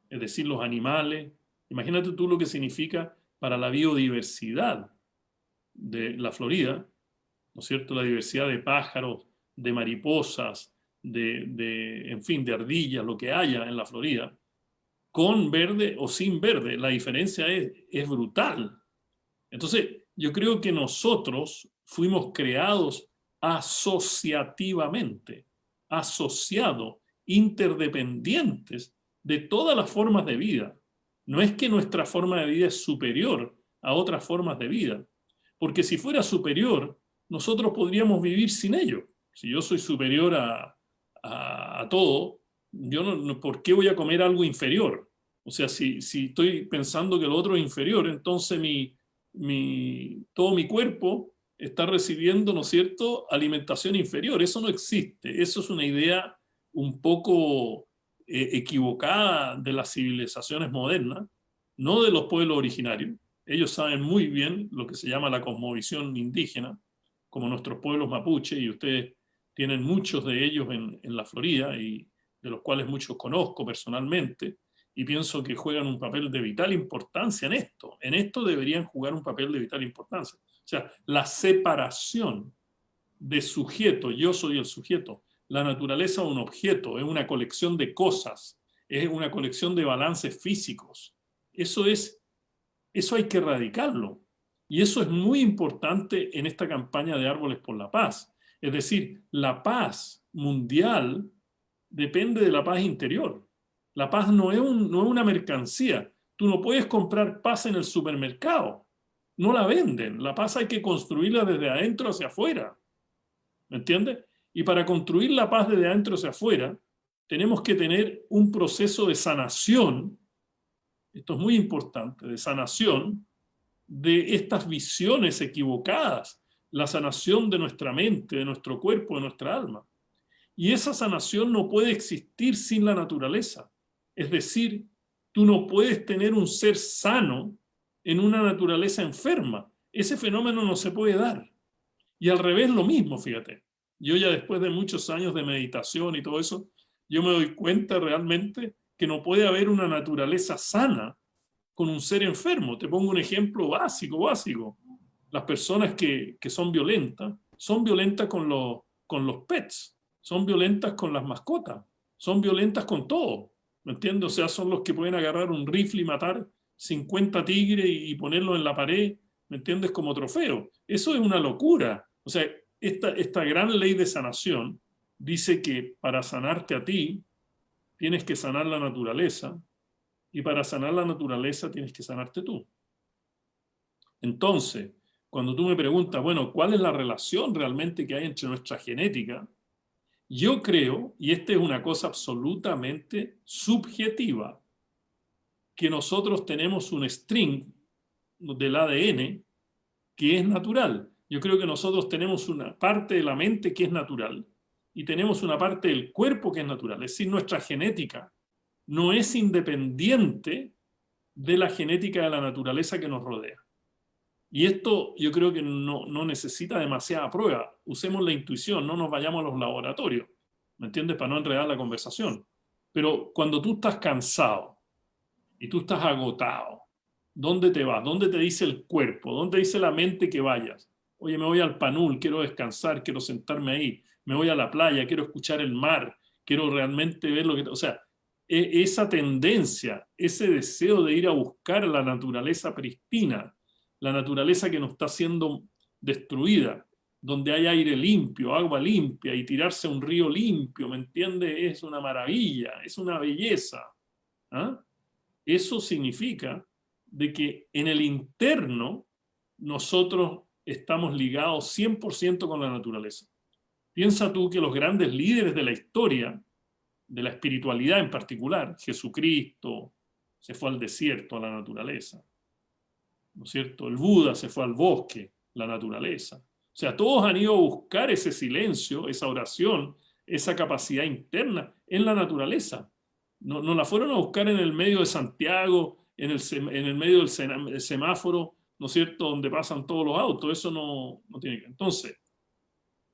es decir, los animales. Imagínate tú lo que significa para la biodiversidad de la Florida, ¿no es cierto? La diversidad de pájaros, de mariposas, en fin, de ardillas, lo que haya en la Florida, con verde o sin verde. La diferencia es brutal. Entonces, yo creo que nosotros fuimos creados asociativamente, asociados, interdependientes de todas las formas de vida. No es que nuestra forma de vida es superior a otras formas de vida, porque si fuera superior, nosotros podríamos vivir sin ello. Si yo soy superior a todo, yo ¿por qué voy a comer algo inferior? O sea, si estoy pensando que lo otro es inferior, entonces todo mi cuerpo está recibiendo, ¿no es cierto?, alimentación inferior. Eso no existe. Eso es una idea un poco equivocada de las civilizaciones modernas, no de los pueblos originarios. Ellos saben muy bien lo que se llama la cosmovisión indígena, como nuestros pueblos mapuche, y ustedes tienen muchos de ellos en la Florida, y de los cuales muchos conozco personalmente, y pienso que juegan un papel de vital importancia en esto. En esto deberían jugar un papel de vital importancia. O sea, la separación de sujeto, yo soy el sujeto, la naturaleza es un objeto, es una colección de cosas, es una colección de balances físicos. Eso hay que erradicarlo. Y eso es muy importante en esta campaña de Árboles por la Paz. Es decir, la paz mundial depende de la paz interior. La paz no es una mercancía. Tú no puedes comprar paz en el supermercado. No la venden. La paz hay que construirla desde adentro hacia afuera. ¿Me entiendes? Y para construir la paz desde adentro hacia afuera, tenemos que tener un proceso de sanación, esto es muy importante, de sanación de estas visiones equivocadas, la sanación de nuestra mente, de nuestro cuerpo, de nuestra alma. Y esa sanación no puede existir sin la naturaleza. Es decir, tú no puedes tener un ser sano en una naturaleza enferma. Ese fenómeno no se puede dar. Y al revés lo mismo, fíjate. Yo ya después de muchos años de meditación y todo eso, yo me doy cuenta realmente que no puede haber una naturaleza sana con un ser enfermo. Te pongo un ejemplo básico. Las personas que son violentas con los pets, son violentas con las mascotas, son violentas con todo. ¿Me entiendes? O sea, son los que pueden agarrar un rifle y matar 50 tigres y ponerlos en la pared, ¿me entiendes? Como trofeo. Eso es una locura. O sea, esta gran ley de sanación dice que para sanarte a ti, tienes que sanar la naturaleza, Y para sanar la naturaleza tienes que sanarte tú. Entonces, cuando tú me preguntas, bueno, ¿cuál es la relación realmente que hay entre nuestra genética? Yo creo, y esta es una cosa absolutamente subjetiva, que nosotros tenemos un string del ADN que es natural. Yo creo que nosotros tenemos una parte de la mente que es natural y tenemos una parte del cuerpo que es natural. Es decir, nuestra genética no es independiente de la genética de la naturaleza que nos rodea. Y esto yo creo que no necesita demasiada prueba. Usemos la intuición, no nos vayamos a los laboratorios, ¿me entiendes? Para no enredar la conversación. Pero cuando tú estás cansado y tú estás agotado, ¿dónde te vas? ¿Dónde te dice el cuerpo? ¿Dónde dice la mente que vayas? Oye, me voy al Panul, quiero descansar, quiero sentarme ahí. Me voy a la playa, quiero escuchar el mar, quiero realmente ver lo que... O sea, esa tendencia, ese deseo de ir a buscar la naturaleza pristina, la naturaleza que no está siendo destruida, donde hay aire limpio, agua limpia y tirarse a un río limpio, ¿me entiendes? Es una maravilla, es una belleza. ¿Ah? Eso significa de que en el interno nosotros estamos ligados 100% con la naturaleza. Piensa tú que los grandes líderes de la historia, de la espiritualidad en particular, Jesucristo se fue al desierto, a la naturaleza, ¿no es cierto? El Buda se fue al bosque, la naturaleza. O sea, todos han ido a buscar ese silencio, esa oración, esa capacidad interna en la naturaleza. No la fueron a buscar en el medio de Santiago, en el medio del semáforo, ¿no es cierto?, donde pasan todos los autos. Eso no tiene que... Entonces,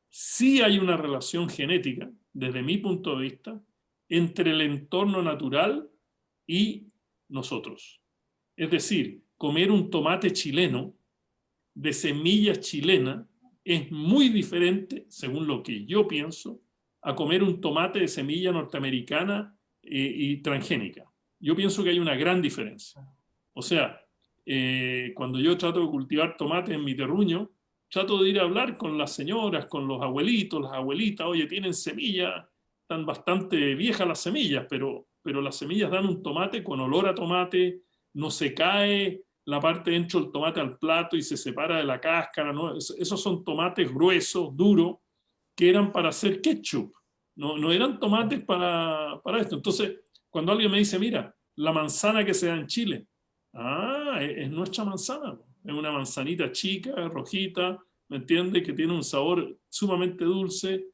sí hay una relación genética, desde mi punto de vista, entre el entorno natural y nosotros. Es decir, comer un tomate chileno de semilla chilena es muy diferente, según lo que yo pienso, a comer un tomate de semilla norteamericana y transgénica. Yo pienso que hay una gran diferencia. O sea, cuando yo trato de cultivar tomates en mi terruño, trato de ir a hablar con las señoras, con los abuelitos, las abuelitas, oye, tienen semillas, están bastante viejas las semillas, pero las semillas dan un tomate con olor a tomate, no se cae la parte dentro del tomate al plato y se separa de la cáscara, ¿no? Esos son tomates gruesos, duros, que eran para hacer ketchup, no eran tomates para esto. Entonces, cuando alguien me dice, mira, la manzana que se da en Chile, es nuestra manzana, es una manzanita chica, rojita, ¿me entiendes? Que tiene un sabor sumamente dulce.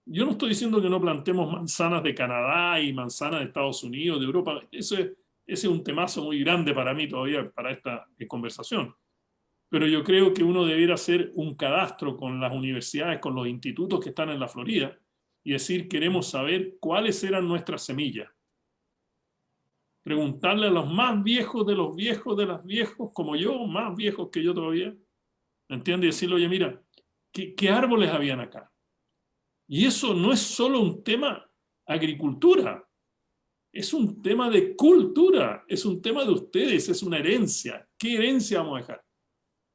Yo no estoy diciendo que no plantemos manzanas de Canadá y manzanas de Estados Unidos, de Europa. Ese es un temazo muy grande para mí todavía, para esta conversación. Pero yo creo que uno debiera hacer un cadastro con las universidades, con los institutos que están en la Florida, y decir, queremos saber cuáles eran nuestras semillas. Preguntarle a los más viejos de los viejos de los viejos, como yo, más viejos que yo todavía, ¿me entiendes? Y decirle, oye, mira, ¿qué árboles habían acá? Y eso no es solo un tema agricultura, es un tema de cultura, es un tema de ustedes, es una herencia. ¿Qué herencia vamos a dejar?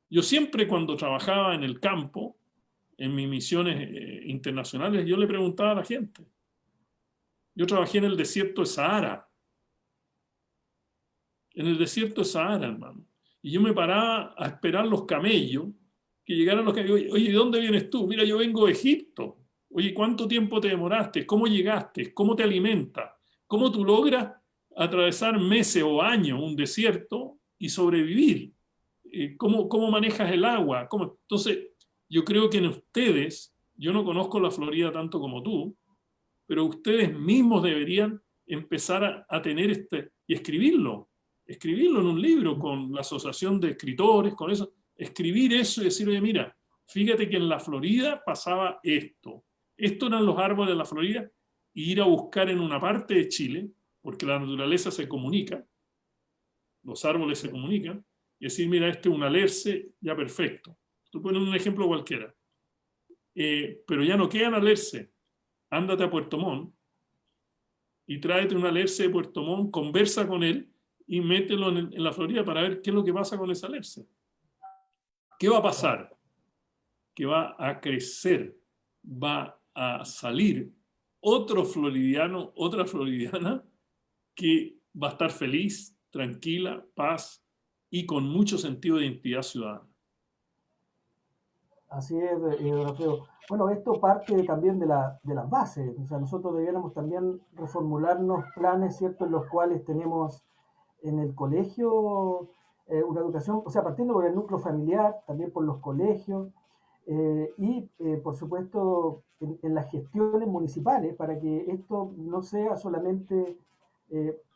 Yo siempre cuando trabajaba en el campo, en mis misiones internacionales, yo le preguntaba a la gente. Yo trabajé en el desierto de Sahara. En el desierto de Sahara, hermano. Y yo me paraba a esperar los camellos, que llegaran los camellos. Oye, ¿de dónde vienes tú? Mira, yo vengo de Egipto. Oye, ¿cuánto tiempo te demoraste? ¿Cómo llegaste? ¿Cómo te alimentas? ¿Cómo tú logras atravesar meses o años un desierto y sobrevivir? ¿Cómo manejas el agua? Entonces, yo creo que en ustedes, yo no conozco la Florida tanto como tú, pero ustedes mismos deberían empezar a tener y escribirlo en un libro con la asociación de escritores, con eso, escribir eso y decir, oye, mira, fíjate que en la Florida pasaba esto. Estos eran los árboles de la Florida, y ir a buscar en una parte de Chile, porque la naturaleza se comunica, los árboles se comunican, y decir, mira, este es un alerce, ya perfecto. Tú pones un ejemplo cualquiera. Pero ya no quedan alerce. Ándate a Puerto Montt y tráete un alerce de Puerto Montt, conversa con él y mételo en la Florida para ver qué es lo que pasa con ese alerce. ¿Qué va a pasar? Que va a crecer, va a salir otro floridiano, otra floridiana que va a estar feliz, tranquila, paz y con mucho sentido de identidad ciudadana. Así es, don Alfredo. Bueno, esto parte también de las bases. O sea, nosotros debiéramos también reformularnos planes, ¿cierto?, en los cuales tenemos en el colegio una educación, o sea, partiendo por el núcleo familiar, también por los colegios, por supuesto en las gestiones municipales, para que esto no sea solamente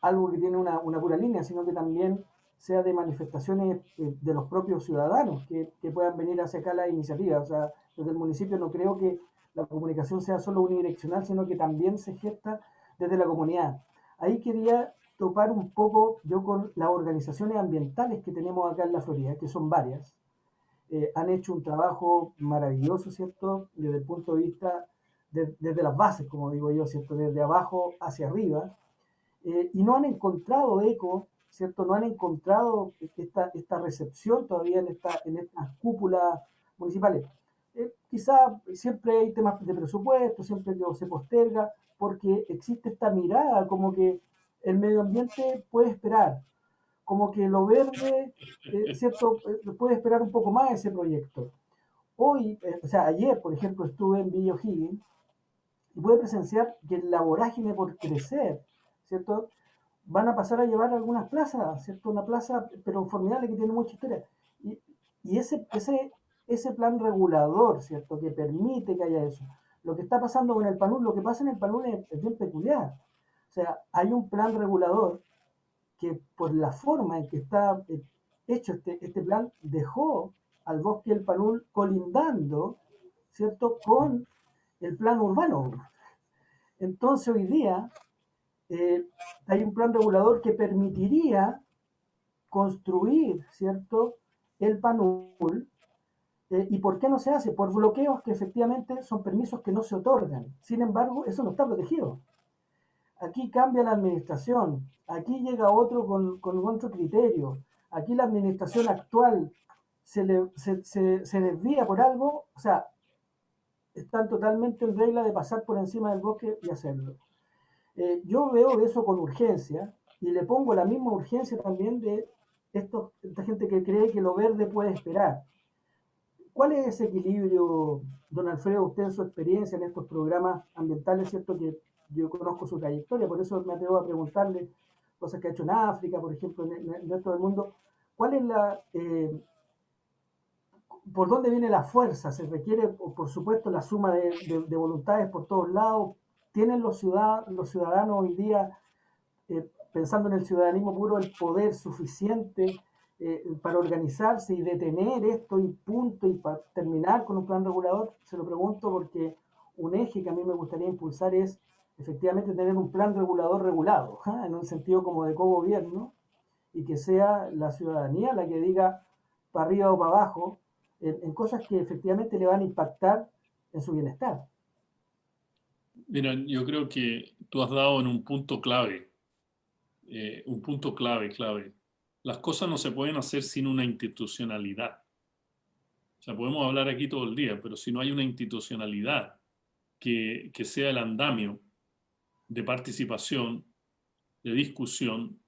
algo que tiene una pura línea, sino que también sea de manifestaciones de los propios ciudadanos que puedan venir hacia acá la iniciativa. O sea, desde el municipio no creo que la comunicación sea solo unidireccional, sino que también se gesta desde la comunidad. Ahí quería topar un poco yo con las organizaciones ambientales que tenemos acá en la Florida, que son varias. Han hecho un trabajo maravilloso, ¿cierto? Desde el punto de vista, desde las bases, como digo yo, ¿cierto? Desde abajo hacia arriba, y no han encontrado eco, ¿cierto? No han encontrado esta recepción todavía en estas cúpulas municipales. Quizá siempre hay temas de presupuesto, siempre se posterga, porque existe esta mirada como que el medio ambiente puede esperar, como que lo verde, ¿cierto? Puede esperar un poco más ese proyecto. Hoy, o sea, ayer, por ejemplo, estuve en Villa O'Higgins y pude presenciar que la vorágine por crecer, ¿cierto? Van a pasar a llevar algunas plazas, ¿cierto? Una plaza, pero formidable, que tiene mucha historia. Y, y ese plan regulador, ¿cierto? Que permite que haya eso. Lo que está pasando con el PANUL, lo que pasa en el PANUL es bien peculiar. O sea, hay un plan regulador que por la forma en que está hecho este plan, dejó al bosque del Panul colindando, ¿cierto?, con el plan urbano. Entonces hoy día hay un plan regulador que permitiría construir, ¿cierto?, el Panul. ¿Y por qué no se hace? Por bloqueos que efectivamente son permisos que no se otorgan. Sin embargo, eso no está protegido. Aquí cambia la administración, aquí llega otro con otro criterio, aquí la administración actual se desvía por algo, o sea, están totalmente en regla de pasar por encima del bosque y hacerlo. Yo veo eso con urgencia y le pongo la misma urgencia también de esta gente que cree que lo verde puede esperar. ¿Cuál es ese equilibrio, don Alfredo, usted en su experiencia en estos programas ambientales, cierto que yo conozco su trayectoria, por eso me atrevo a preguntarle cosas que ha hecho en África, por ejemplo, en el resto del mundo? ¿Cuál es por dónde viene la fuerza? ¿Se requiere, por supuesto, la suma de voluntades por todos lados? ¿Tienen los ciudadanos hoy día, pensando en el ciudadanismo puro, el poder suficiente para organizarse y detener esto y punto, y para terminar con un plan regulador? Se lo pregunto porque un eje que a mí me gustaría impulsar es efectivamente tener un plan regulador regulado, ¿eh? En un sentido como de cogobierno, y que sea la ciudadanía la que diga para arriba o para abajo en cosas que efectivamente le van a impactar en su bienestar. Mira, yo creo que tú has dado en un punto clave. Las cosas no se pueden hacer sin una institucionalidad. O sea, podemos hablar aquí todo el día, pero si no hay una institucionalidad que sea el andamio de participación, de discusión,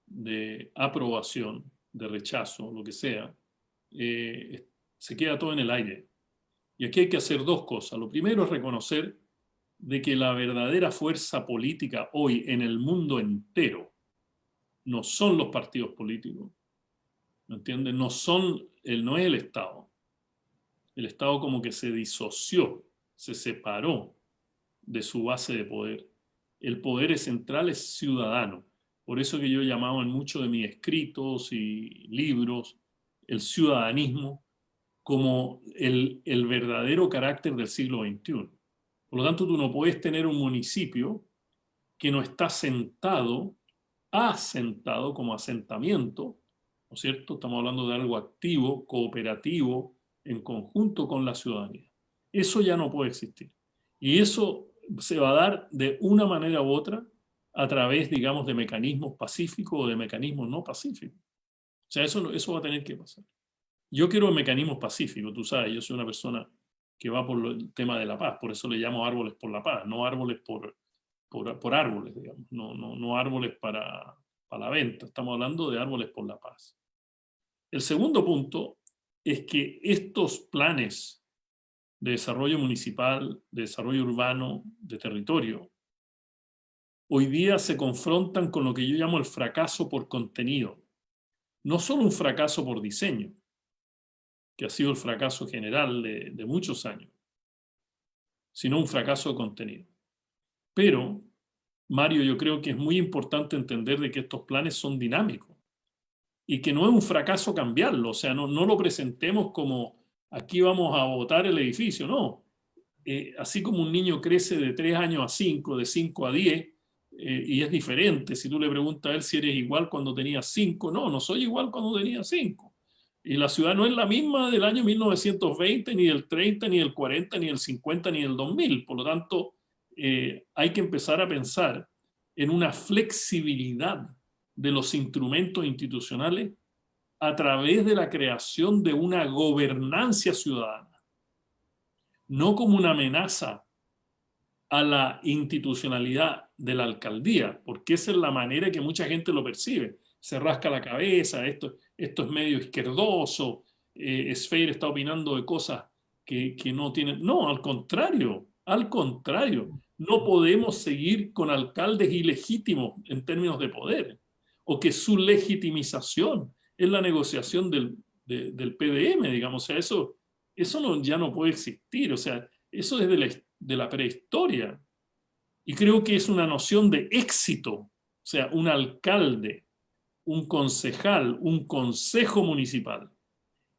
de aprobación, de rechazo, lo que sea, se queda todo en el aire. Y aquí hay que hacer dos cosas. Lo primero es reconocer de que la verdadera fuerza política hoy en el mundo entero no son los partidos políticos, ¿me entiendes? No es el Estado. El Estado como que se disoció, se separó de su base de poder. El poder central es ciudadano. Por eso que yo he llamado en muchos de mis escritos y libros el ciudadanismo como el verdadero carácter del siglo XXI. Por lo tanto, tú no puedes tener un municipio que no está asentado como asentamiento, ¿no es cierto? Estamos hablando de algo activo, cooperativo, en conjunto con la ciudadanía. Eso ya no puede existir. Y eso se va a dar de una manera u otra a través, digamos, de mecanismos pacíficos o de mecanismos no pacíficos. O sea, eso va a tener que pasar. Yo quiero mecanismos pacíficos, tú sabes, yo soy una persona que va por el tema de la paz, por eso le llamo árboles por la paz, no árboles por árboles, digamos, no árboles para la venta, estamos hablando de Árboles por la Paz. El segundo punto es que estos planes de desarrollo municipal, de desarrollo urbano, de territorio, hoy día se confrontan con lo que yo llamo el fracaso por contenido. No solo un fracaso por diseño, que ha sido el fracaso general de muchos años, sino un fracaso de contenido. Pero, Mario, yo creo que es muy importante entender de que estos planes son dinámicos y que no es un fracaso cambiarlo, o sea, no lo presentemos como aquí vamos a botar el edificio, no. Así como un niño crece de 3 años a 5, de 5 a 10, y es diferente. Si tú le preguntas a él si eres igual cuando tenías 5, no soy igual cuando tenía 5. Y la ciudad no es la misma del año 1920, ni del 30, ni del 40, ni del 50, ni del 2000. Por lo tanto, hay que empezar a pensar en una flexibilidad de los instrumentos institucionales a través de la creación de una gobernancia ciudadana, no como una amenaza a la institucionalidad de la alcaldía, porque esa es la manera que mucha gente lo percibe. Se rasca la cabeza, esto es medio izquierdoso, Sfeir está opinando de cosas que no tienen... No, al contrario, no podemos seguir con alcaldes ilegítimos en términos de poder, o que su legitimización es la negociación del PDM, digamos. O sea, eso ya no puede existir, o sea, eso es de la prehistoria. Y creo que es una noción de éxito, o sea, un alcalde, un concejal, un consejo municipal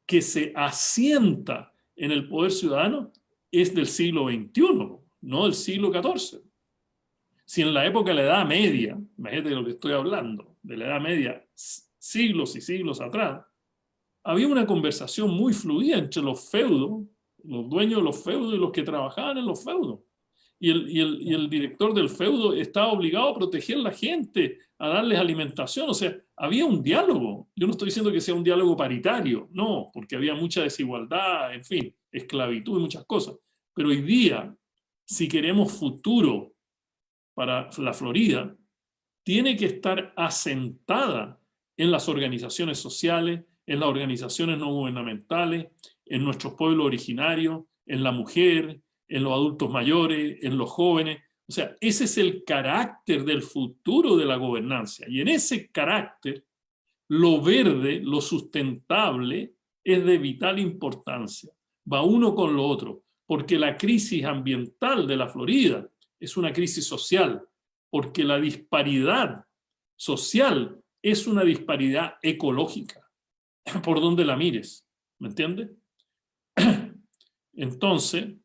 que se asienta en el poder ciudadano es del siglo XXI, no del siglo XIV. Si en la época de la Edad Media, imagínate de lo que estoy hablando, de la Edad Media, siglos y siglos atrás, había una conversación muy fluida entre los feudos, los dueños de los feudos y los que trabajaban en los feudos. Y el director del feudo estaba obligado a proteger a la gente, a darles alimentación. O sea, había un diálogo. Yo no estoy diciendo que sea un diálogo paritario, no, porque había mucha desigualdad, en fin, esclavitud y muchas cosas. Pero hoy día, si queremos futuro para la Florida, tiene que estar asentada en las organizaciones sociales, en las organizaciones no gubernamentales, en nuestros pueblos originarios, en la mujer, en los adultos mayores, en los jóvenes. O sea, ese es el carácter del futuro de la gobernanza. Y en ese carácter, lo verde, lo sustentable, es de vital importancia. Va uno con lo otro, porque la crisis ambiental de la Florida es una crisis social, porque la disparidad social es una disparidad ecológica, por donde la mires, ¿me entiendes? Entonces,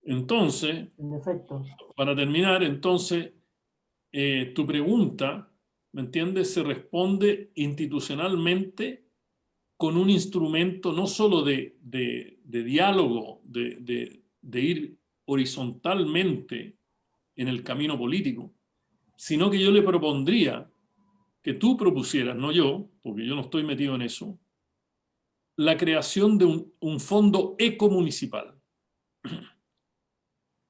En efecto. para terminar, entonces, tu pregunta, ¿me entiendes? Se responde institucionalmente con un instrumento no solo de diálogo, de ir horizontalmente en el camino político, sino que yo le propondría que tú propusieras, no yo, porque yo no estoy metido en eso, la creación de un fondo ecomunicipal.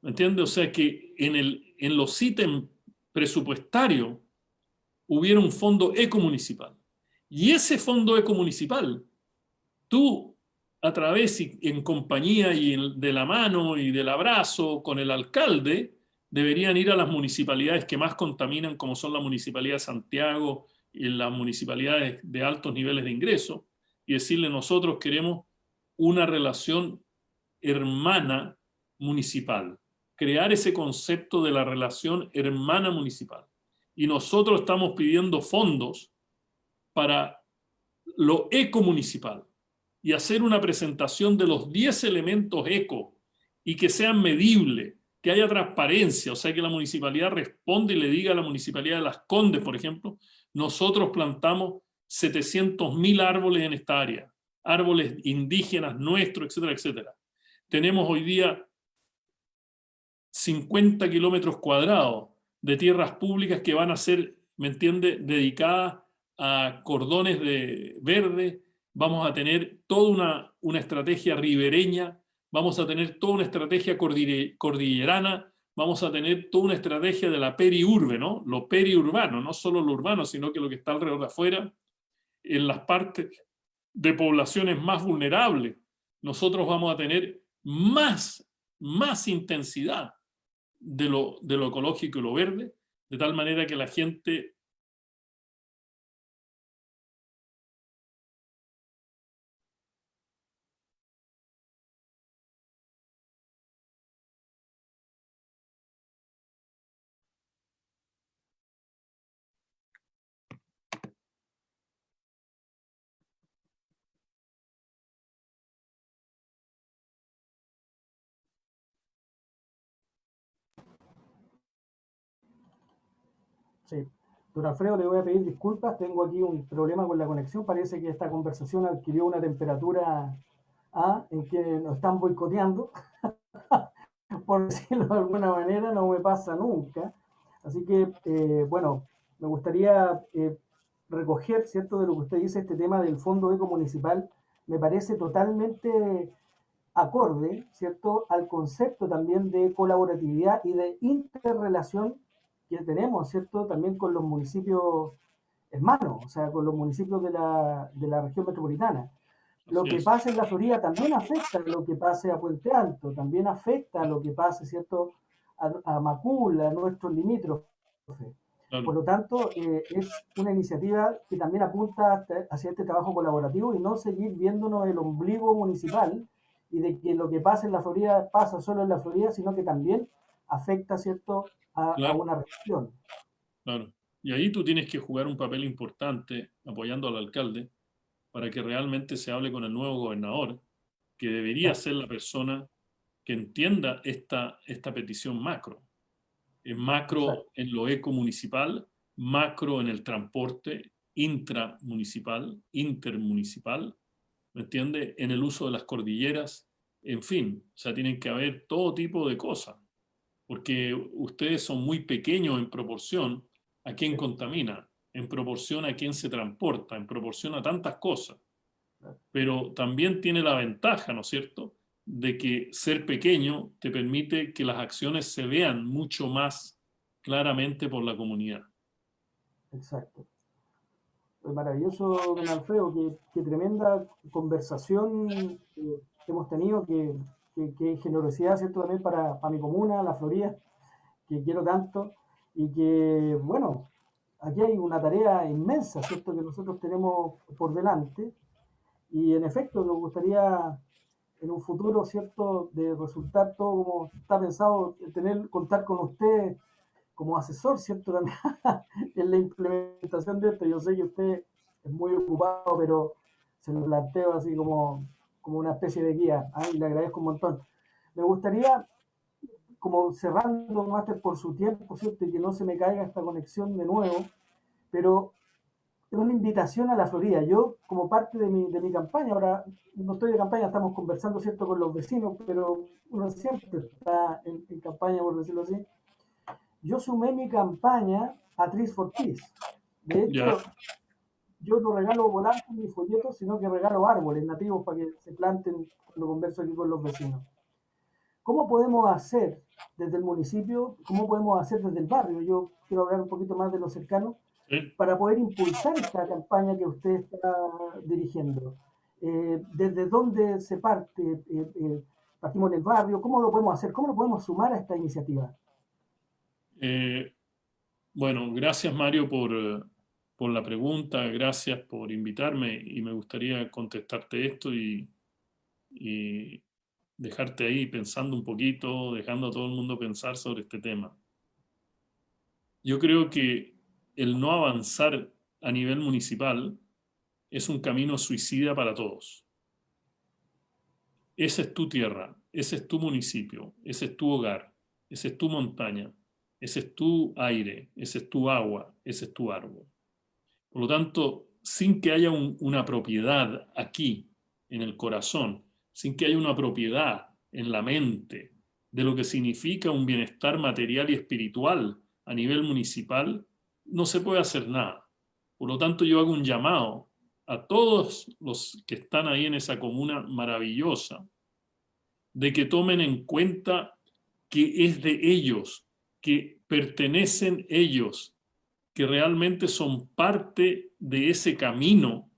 ¿Me entiendes? O sea, que en los ítems presupuestarios hubiera un fondo ecomunicipal. Y ese fondo ecomunicipal, tú, a través y en compañía y de la mano y del abrazo con el alcalde, deberían ir a las municipalidades que más contaminan, como son la Municipalidad de Santiago y las municipalidades de altos niveles de ingreso, y decirle: nosotros queremos una relación hermana municipal, crear ese concepto de la relación hermana municipal. Y nosotros estamos pidiendo fondos para lo ecomunicipal y hacer una presentación de los 10 elementos eco y que sean medibles, que haya transparencia, o sea, que la municipalidad responde y le diga a la municipalidad de Las Condes, por ejemplo: nosotros plantamos 700.000 árboles en esta área, árboles indígenas nuestros, etcétera, etcétera. Tenemos hoy día 50 kilómetros cuadrados de tierras públicas que van a ser, ¿me entiende?, dedicadas a cordones de verde. Vamos a tener toda una estrategia ribereña, vamos a tener toda una estrategia cordillerana, vamos a tener toda una estrategia de la periurbe, ¿no? Lo periurbano, no solo lo urbano, sino que lo que está alrededor de afuera, en las partes de poblaciones más vulnerables. Nosotros vamos a tener más intensidad de lo ecológico y lo verde, de tal manera que la gente Sí. Don Alfredo, le voy a pedir disculpas, tengo aquí un problema con la conexión, parece que esta conversación adquirió una temperatura A en que nos están boicoteando, por decirlo de alguna manera, no me pasa nunca. Así que, bueno, me gustaría recoger, ¿cierto?, de lo que usted dice, este tema del Fondo Eco Municipal, me parece totalmente acorde, ¿cierto?, al concepto también de colaboratividad y de interrelación que tenemos, ¿cierto?, también con los municipios hermanos, o sea, con los municipios de la región metropolitana. Lo así que es, pasa en la Florida también afecta a lo que pase a Puente Alto, también afecta a lo que pase, ¿cierto?, a Macul, a nuestros limítrofes. Por claro, lo tanto, es una iniciativa que también apunta hacia este trabajo colaborativo y no seguir viéndonos el ombligo municipal y de que lo que pasa en la Florida pasa solo en la Florida, sino que también afecta, ¿cierto?, a claro, una región. claro. Y ahí tú tienes que jugar un papel importante apoyando al alcalde para que realmente se hable con el nuevo gobernador, que debería Claro, ser la persona que entienda esta petición macro. En macro exacto, en lo ecomunicipal, macro en el transporte, intramunicipal, intermunicipal, ¿me entiende? En el uso de las cordilleras, en fin, o sea, tienen que haber todo tipo de cosas, porque ustedes son muy pequeños en proporción a quién sí, contamina, en proporción a quién se transporta, en proporción a tantas cosas, claro, pero también tiene la ventaja, ¿no es cierto?, de que ser pequeño te permite que las acciones se vean mucho más claramente por la comunidad. exacto. Maravilloso, don Alfredo, qué tremenda conversación que hemos tenido, qué generosidad, ¿cierto?, también para mi comuna, la Florida, que quiero tanto, y que, bueno, aquí hay una tarea inmensa, ¿cierto?, que nosotros tenemos por delante, y en efecto nos gustaría en un futuro, ¿cierto?, de resultar todo como está pensado, contar con usted como asesor, ¿cierto?, también en la implementación de esto. Yo sé que usted es muy ocupado, pero se lo planteo así como una especie de guía, ¿eh? Y le agradezco un montón. Me gustaría, como cerrando, Máster, por su tiempo, ¿cierto?, y que no se me caiga esta conexión de nuevo, pero es una invitación a la Florida. Yo, como parte de mi campaña, ahora no estoy de campaña, estamos conversando, ¿cierto?, con los vecinos, pero uno siempre está en campaña, por decirlo así. Yo sumé mi campaña a Trees for Peace. De Ya, hecho, yo no regalo volantes ni folletos, sino que regalo árboles nativos para que se planten cuando converso aquí con los vecinos. ¿Cómo podemos hacer desde el municipio, cómo podemos hacer desde el barrio? Yo quiero hablar un poquito más de lo cercano, sí. para poder impulsar esta campaña que usted está dirigiendo. ¿Desde dónde se parte? ¿Partimos en el barrio? ¿Cómo lo podemos hacer? ¿Cómo lo podemos sumar a esta iniciativa? Eh, bueno, gracias Mario por la pregunta, gracias por invitarme y me gustaría contestarte esto y dejarte ahí pensando un poquito, dejando a todo el mundo pensar sobre este tema. Yo creo que el no avanzar a nivel municipal es un camino suicida para todos. Esa es tu tierra, ese es tu municipio, ese es tu hogar, esa es tu montaña, ese es tu aire, ese es tu agua, ese es tu árbol. Por lo tanto, sin que haya una propiedad aquí, en el corazón, sin que haya una propiedad en la mente, de lo que significa un bienestar material y espiritual a nivel municipal, no se puede hacer nada. Por lo tanto, yo hago un llamado a todos los que están ahí en esa comuna maravillosa, de que tomen en cuenta que es de ellos, que pertenecen ellos, que realmente son parte de ese camino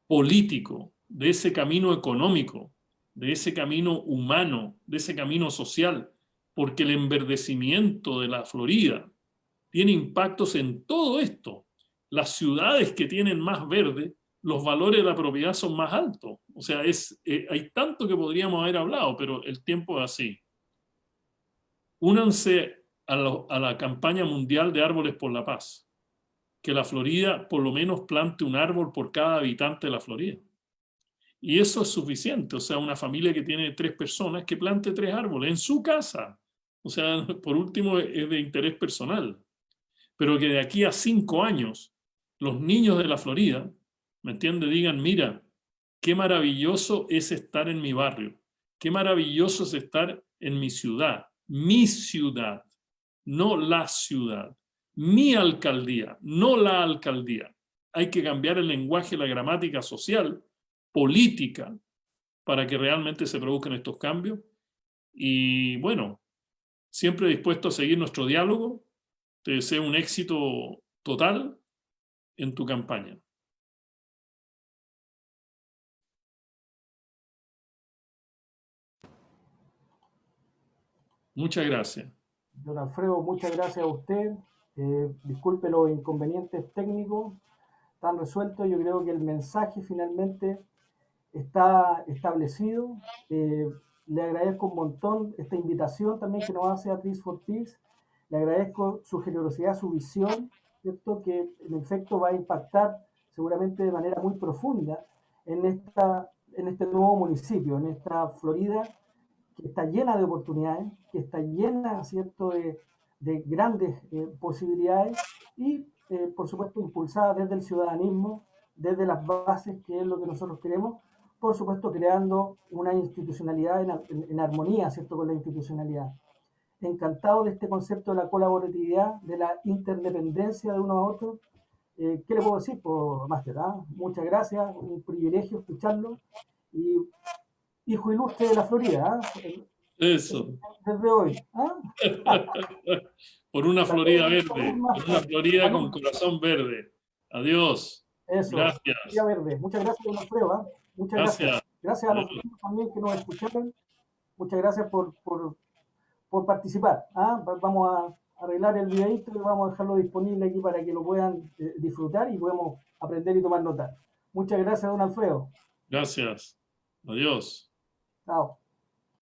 político, de ese camino económico, de ese camino humano, de ese camino social, porque el enverdecimiento de la Florida tiene impactos en todo esto. Las ciudades que tienen más verde, los valores de la propiedad son más altos. O sea, hay tanto que podríamos haber hablado, pero el tiempo es así. Únanse a la campaña mundial de Árboles por la Paz. Que la Florida por lo menos plante un árbol por cada habitante de la Florida. Y eso es suficiente. O sea, una familia que tiene 3 personas, que plante 3 árboles en su casa. O sea, por último, es de interés personal. Pero que de aquí a 5 años, los niños de la Florida, ¿me entiende? Digan, mira, qué maravilloso es estar en mi barrio. Qué maravilloso es estar en mi ciudad, no la ciudad, mi alcaldía, no la alcaldía. Hay que cambiar el lenguaje, la gramática social, política, para que realmente se produzcan estos cambios. Y bueno, siempre dispuesto a seguir nuestro diálogo. Te deseo un éxito total en tu campaña. Muchas gracias. Don Alfredo, muchas gracias a usted. Disculpe los inconvenientes técnicos, están resueltos. Yo creo que el mensaje finalmente está establecido. Le agradezco un montón esta invitación también que nos hace a Trees for Peace. Le agradezco su generosidad, su visión, ¿cierto? Que en efecto va a impactar seguramente de manera muy profunda en este nuevo municipio, en esta Florida que está llena de oportunidades, que está llena, ¿cierto?, de grandes posibilidades y, por supuesto, impulsada desde el ciudadanismo, desde las bases, que es lo que nosotros queremos, por supuesto, creando una institucionalidad en armonía, ¿cierto?, con la institucionalidad. Encantado de este concepto de la colaboratividad, de la interdependencia de uno a otro. ¿Qué le puedo decir, por Máster? Muchas gracias, un privilegio escucharlo. Y hijo ilustre de la Florida, Eso. desde hoy. Por una Florida verde, por una Máster. Florida con Salud. corazón verde. Adiós. Eso, Florida Gracias. verde. Muchas gracias, don Alfredo. Muchas gracias. Gracias. Gracias a los vecinos también que nos escucharon. Muchas gracias por participar. Vamos a arreglar el videito y vamos a dejarlo disponible aquí para que lo puedan disfrutar y podemos aprender y tomar nota. Muchas gracias, don Alfredo. Gracias. Adiós. Chao.